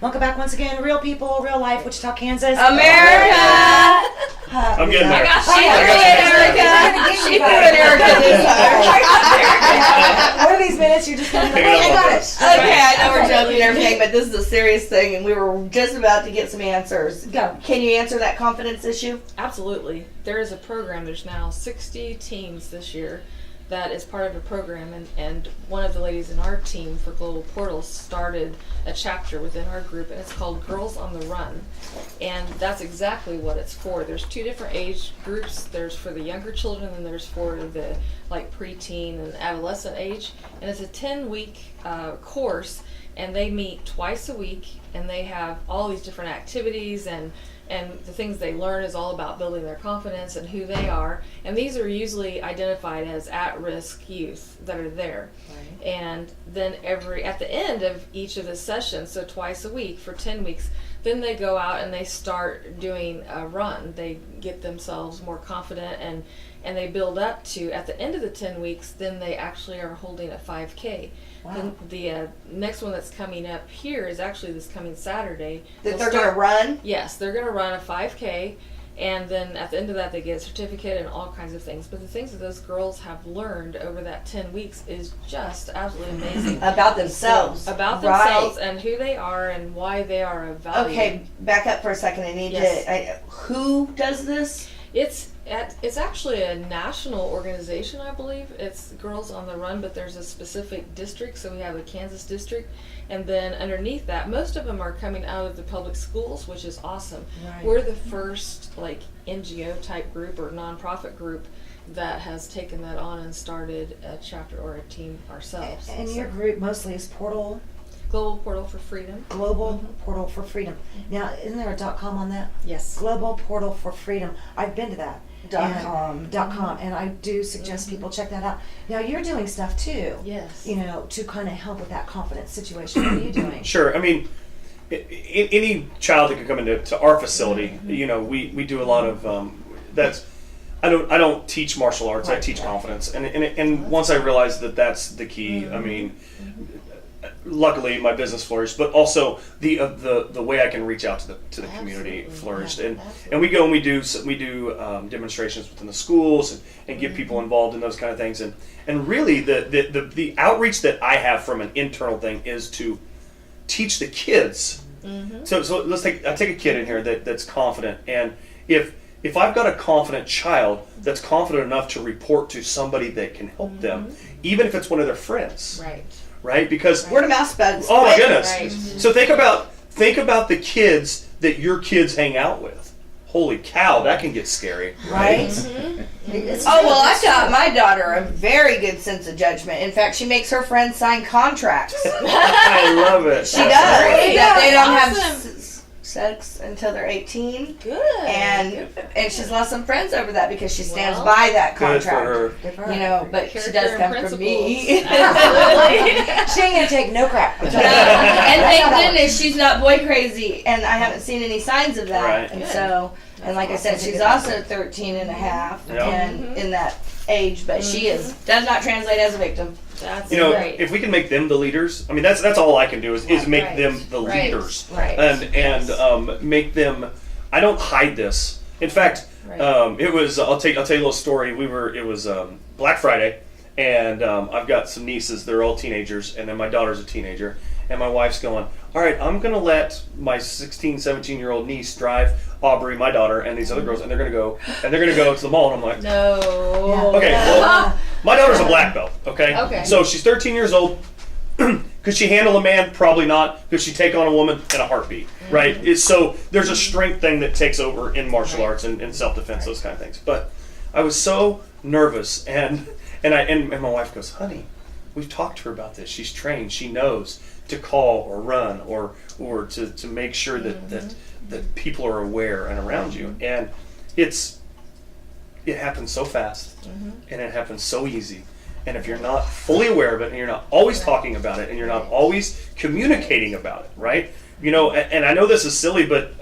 Welcome back once again, real people, real life, Wichita, Kansas. America! I'm getting there. She threw it, Erica this time. One of these minutes, you're just going to be like, Pick it hey, up I got on it. this. Okay, I know we're joking and everything, but this is a serious thing, and we were just about to get some answers. Go. Can you answer that confidence issue? Absolutely. There is a program. There's now 60 teams this year that is part of a program, and one of the ladies in our team for Global Portals started a chapter within our group, and it's called Girls on the Run. And that's exactly what it's for. There's 2 different age groups. There's for the younger children, and there's for the preteen and adolescent age. And it's a 10-week course, and they meet twice a week, and they have all these different activities, and the things they learn is all about building their confidence and who they are. And these are usually identified as at-risk youth that are there. Right. And then at the end of each of the sessions, so twice a week for 10 weeks, then they go out and they start doing a run. They get themselves more confident, and they build up to, at the end of the 10 weeks, then they actually are holding a 5K. Wow. The next one that's coming up here is actually this coming Saturday. That they're going to run? Yes, they're going to run a 5K, and then at the end of that they get a certificate and all kinds of things. But the things that those girls have learned over that 10 weeks is just absolutely amazing. About themselves. About themselves and who they are and why they are of value. Okay, back up for a second. I need to... who does this? It's actually a national organization, I believe. It's Girls on the Run, but there's a specific district. So we have a Kansas district, and then underneath that, most of them are coming out of the public schools, which is awesome. Right. We're the first NGO type group or nonprofit group that has taken that on and started a chapter or a team ourselves. And your group mostly is Global Portal for Freedom. Global Portal for Freedom. Now, isn't there a .com on that? Yes. Global Portal for Freedom. I've been to that. .com. .com, and I do suggest people check that out. Now, you're doing stuff too. Yes. To kind of help with that confidence situation. What are you doing? Sure. I mean, any child that can come into our facility, we do a lot of that's. I don't teach martial arts. I teach confidence, and once I realized that that's the key. I mean, luckily my business flourished, but also the way I can reach out to the community flourished, and we go and we do demonstrations within the schools and get people involved in those kind of things, and really the outreach that I have from an internal thing is to teach the kids. So let's take a kid in here that's confident, and if I've got a confident child that's confident enough to report to somebody that can help them, even if it's one of their friends. Right? Because word of mouth spreads. Oh my goodness! Right. So think about the kids that your kids hang out with. Holy cow, that can get scary. Right? I've got my daughter a very good sense of judgment. In fact, she makes her friends sign contracts. I love it. She does. That they don't have sex until they're 18. Good. And she's lost some friends over that because she stands by that contract. Good for her. But she does come from me. Absolutely. She ain't gonna take no crap. And thank goodness she's not boy crazy, and I haven't seen any signs of that. Right. And so, and like I said, she's also 13 and a half, and in that age, but she does not translate as a victim. That's great. If we can make them the leaders, I mean that's all I can do is make them the leaders, and make them. I don't hide this. In fact, it was. I'll tell you a little story. It was Black Friday, and I've got some nieces. They're all teenagers, and then my daughter's a teenager. And my wife's going, all right, I'm going to let my 16, 17-year-old niece drive Aubrey, my daughter, and these other girls, and they're going to go to the mall. And I'm like, no. Okay, well, my daughter's a black belt, okay? So she's 13 years old. Could she handle a man? Probably not. Could she take on a woman? In a heartbeat, right? So there's a strength thing that takes over in martial arts and self-defense, those kind of things. But I was so nervous, and my wife goes, honey, we've talked to her about this. She's trained. She knows to call or run or to make sure that people are aware and around you. And it happens so fast and it happens so easy. And if you're not fully aware of it and you're not always talking about it and you're not always communicating about it, right? And I know this is silly, but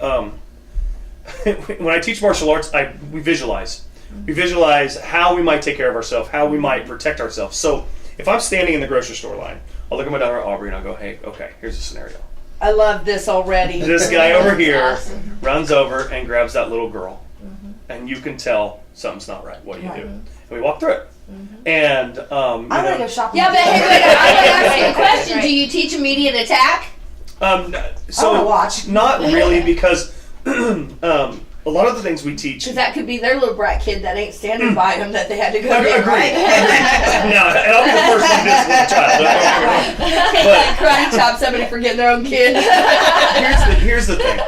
when I teach martial arts, we visualize. We visualize how we might take care of ourselves, how we might protect ourselves. So if I'm standing in the grocery store line, I'll look at my daughter Aubrey and I'll go, hey, okay, here's the scenario. I love this already. This guy over here awesome. runs over and grabs that little girl, and you can tell something's not right. What do you do? And we walk through it. And I'm gonna go shopping. Yeah, but hey, wait, I'm going to ask you a question. Right. Do you teach immediate attack? so watch. not really, because a lot of the things we teach. Because that could be their little brat kid that ain't standing by them that they had to go Agreed. get, right? No, and I'll be the first one to visit with a child. Don't get me wrong. Like karate chop somebody for getting their own kid. Here's the thing.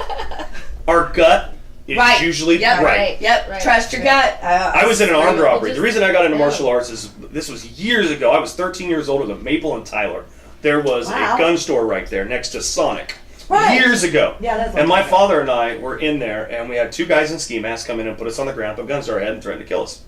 Our gut is Right. usually Yep. right. Yep. Right. Trust your gut. I was in an armed Well, robbery. just- The reason I got into yeah. martial arts is this was years ago. I was 13 years old at Maple and Tyler. There was Wow. a gun store right there next to Sonic. Right. Years ago. Yeah, that's And my okay. father and I were in there, and we had two guys in ski masks come in and put us on the ground, put guns to our head, and threatened to kill us.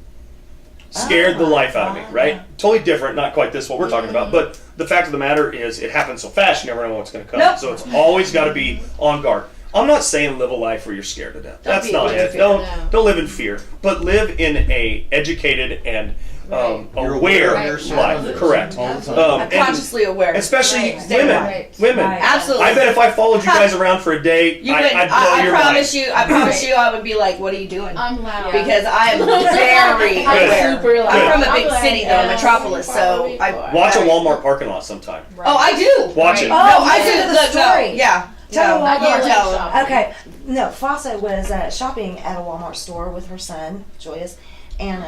Scared the life out of me, right? Totally different, not quite this what we're talking about, but the fact of the matter is it happens so fast you never know what's going to come. Nope. So it's always got to be on guard. I'm not saying live a life where you're scared to death. That's be not in it. fear, Don't no. don't live in fear, but live in a educated and You're aware aware of your life. surroundings Correct. all the time. And Consciously aware. especially Right. women. Right. Women. Right. Absolutely. I bet if I followed you guys around for a day, You would. I'd blow I your promise mind. you. I promise you. I would be like, "What are you doing?" I'm loud. Because I am very Good. aware. super loud. I'm from a I'm big like, city, though, yeah, metropolis. So I. Watch a Very- Walmart parking lot sometime. Oh, I do. Watch it. Oh, No, I listen do. to the Look, no, story. yeah. Tell No, me you Walmart. tell them. Okay, no, Fossa was shopping at a Walmart store with her son, Joyous, and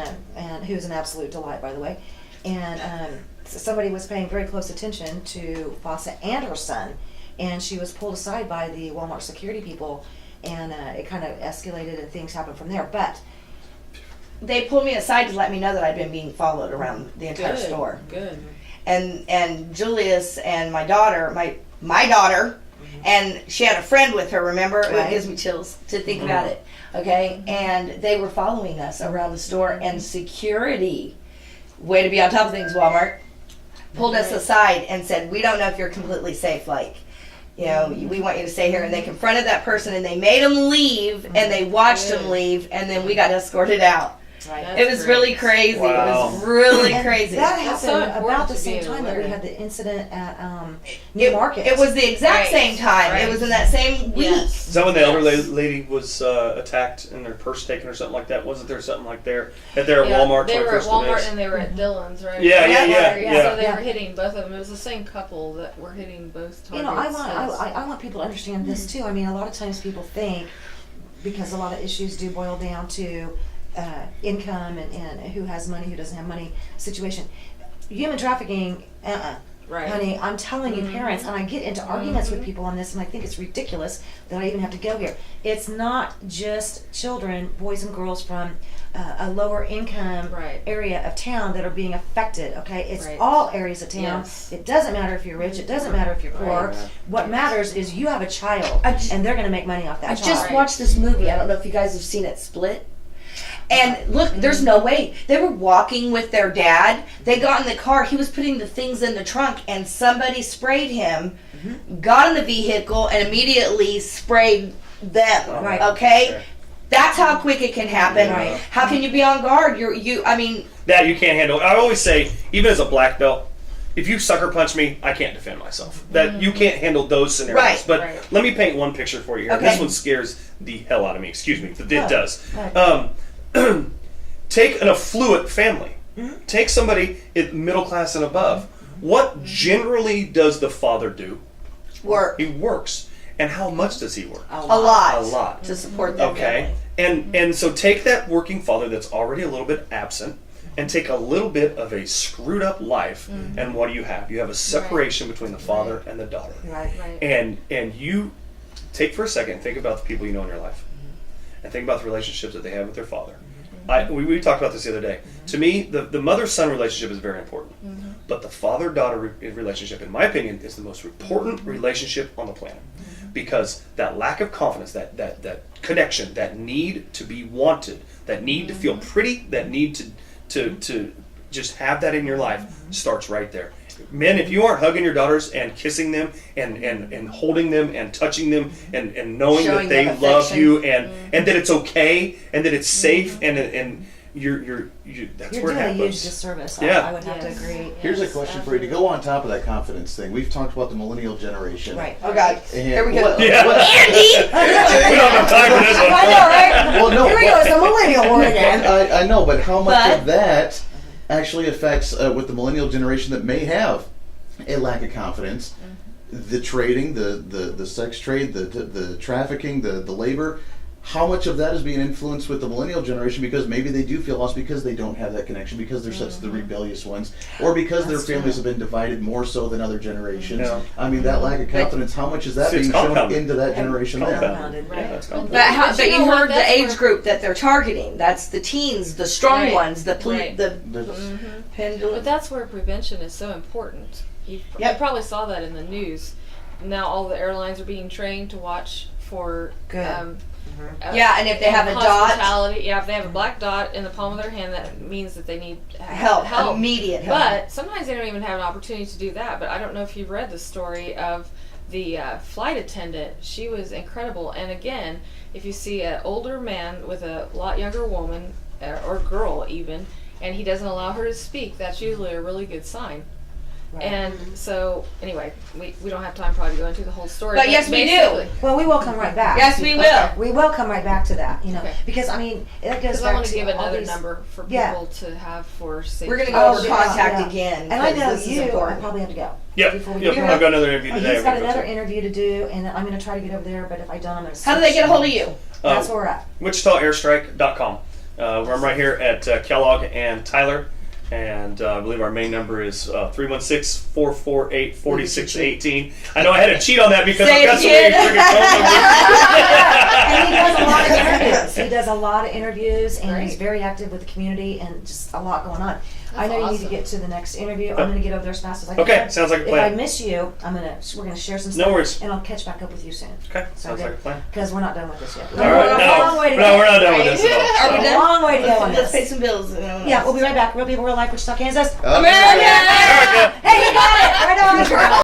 who's an absolute delight, by the way. And somebody was paying very close attention to Fossa and her son, and she was pulled aside by the Walmart security people, and it kind of escalated and things happened from there. But They pulled me aside to let me know that I'd been being followed around the entire Good. store. Good. And Julius and my daughter, my daughter, and she had a friend with her. Remember, Right. it gives me chills to think about it. Okay, and they were following us around the store, and security, way to be on top of things, Walmart, pulled us aside and said, "We don't know if you're completely safe. Like, you know, we want you to stay here." And they confronted that person, and they made them leave, and they watched them leave, and then we got escorted out. right. It was really crazy. Wow. It was really And crazy. that That's so happened important about the to same be time that we aware. had the incident at New Market. It was the exact Right. same time. Right. It was in that same week. Yes. Is that when the elder lady was attacked and their purse taken or something like that? Wasn't there something like there at Walmart? They were at 21st Walmart Days? and they were at Dillon's, right? Yeah, yeah, yeah. So they Yeah. were hitting both of them. It was the same couple that were hitting both targets. You know, I want Yes. I want people to understand this too. I mean, a lot of times people think, because a lot of issues do boil down to income and who has money, who doesn't have money situation. Human trafficking, Right. honey, I'm telling you, parents, and I get into arguments with people on this, and I think it's ridiculous that I even have to go here. It's not just children, boys and girls from a lower income Right. area of town that are being affected, okay? It's Right. all areas of town. Yes. It doesn't matter if you're rich, it doesn't matter if you're poor. Right. What matters is you have a child, I ju- and they're going to make money off that I child. just watched this movie. I don't know if you guys have seen it, Split. And look, there's no way. They were walking with their dad. They got in the car. He was putting the things in the trunk, and somebody sprayed him, got in the vehicle, and immediately sprayed them. Right. Okay? Sure. That's how quick it can happen. Right. How can you be on guard? I mean, That you can't handle. I always say, even as a black belt, if you sucker punch me, I can't defend myself. That you can't handle those scenarios. Right, But right. let me paint one picture for you here. Okay. This one scares the hell out of me. Excuse me. It Oh, does. right. Take an affluent family. Take somebody in middle class and above. What generally does the father do? work. He works. And how much does he work? A lot. A lot. To support their Okay. family. And so take that working father that's already a little bit absent and take a little bit of a screwed up life, and what do you have? You have a separation between the father and the daughter. Right. Right. And you take for a second and think about the people you know in your life. And think about the relationships that they have with their father. We talked about this the other day. To me, the mother-son relationship is very important. But the father-daughter relationship, in my opinion, is the most important relationship on the planet. Because that lack of confidence, that connection, that need to be wanted, that need to feel pretty, that need to just have that in your life starts right there. Men, if you aren't hugging your daughters and kissing them and holding them and touching them and knowing Showing that they them love affection. you and that it's okay and that it's safe and that's You're where it doing a huge happens. disservice. Yeah. I would have to agree. Here's a Yes, question for you to go on top of that confidence thing. We've talked about the millennial generation. Right. Oh God. And Here we go. Yeah. Andy! We don't have time for this one. I know, right? Well, no, Here we go. It's a millennial word again. I know, but how much But- of that actually affects with the millennial generation that may have a lack of confidence? The trading, the sex trade, the trafficking, the labor. How much of that is being influenced with the millennial generation because maybe they do feel lost because they don't have that connection, because they're such the rebellious ones, or because That's their families true. have been divided more so than other generations. Yeah. I mean, that lack of confidence, how much is that It's being shown compounded. into that generation there? Compounded. Yeah, that's compounded. But you you know what? heard the That's age where- group that they're targeting. That's the teens, the strong Right. ones, the Right. the There's- pendulum. But that's where prevention is so important. You Yep. probably saw that in the news. Now all the airlines are being trained to watch for Good. Yeah, and if they have a dot, hospitality, yeah, if they have a black dot in the palm of their hand, that means that they need help, immediate help. But sometimes they don't even have an opportunity to do that. But I don't know if you've read the story of the flight attendant. She was incredible. And again, if you see an older man with a lot younger woman, or girl even, and he doesn't allow her to speak, that's usually a really good sign. Right. And so, anyway, we don't have time probably to go into the whole story. But yes, we do. basically- Well, we will come right back. Yes, we will. We will come right back to that, you know, Okay. because I mean, it goes Because back I want to to give all another these- number for Yeah. people to have for safety. We're going to go Oh, over yeah, contact yeah. again. And I 'cause know this is you. I important. probably have to go. Yep. Before we Yep. do I've that. got another interview He's today. got another interview to do, and I'm going to try to get over there. But if I don't, I'm going to. How do they get a hold of you? That's where we're at. WichitaAirstrike.com. Where I'm right here at Kellogg and Tyler. And I believe our main number is 316-448-4618. I know I had to cheat on that because Say I've got it so many again. freaking phone numbers. And he does a lot of interviews. He does a lot of interviews, and he's Great. very active with the community, and just a lot going on. I know you need awesome. to get to the next interview. I'm going to get over there as fast as I can. Okay, sounds like a If I plan. miss you, we're gonna share some No stuff. worries. And I'll catch back up with you soon. Okay, sounds like a plan. Because we're not done with this yet. All right, We're a long way to no, go. we're not done with this at all. Are we So. done? A long way to go on Let's pay this. some bills. Yeah, we'll be right back. Real people, real life, Wichita, Kansas. Oh. America! America. Hey, you got it! Right on.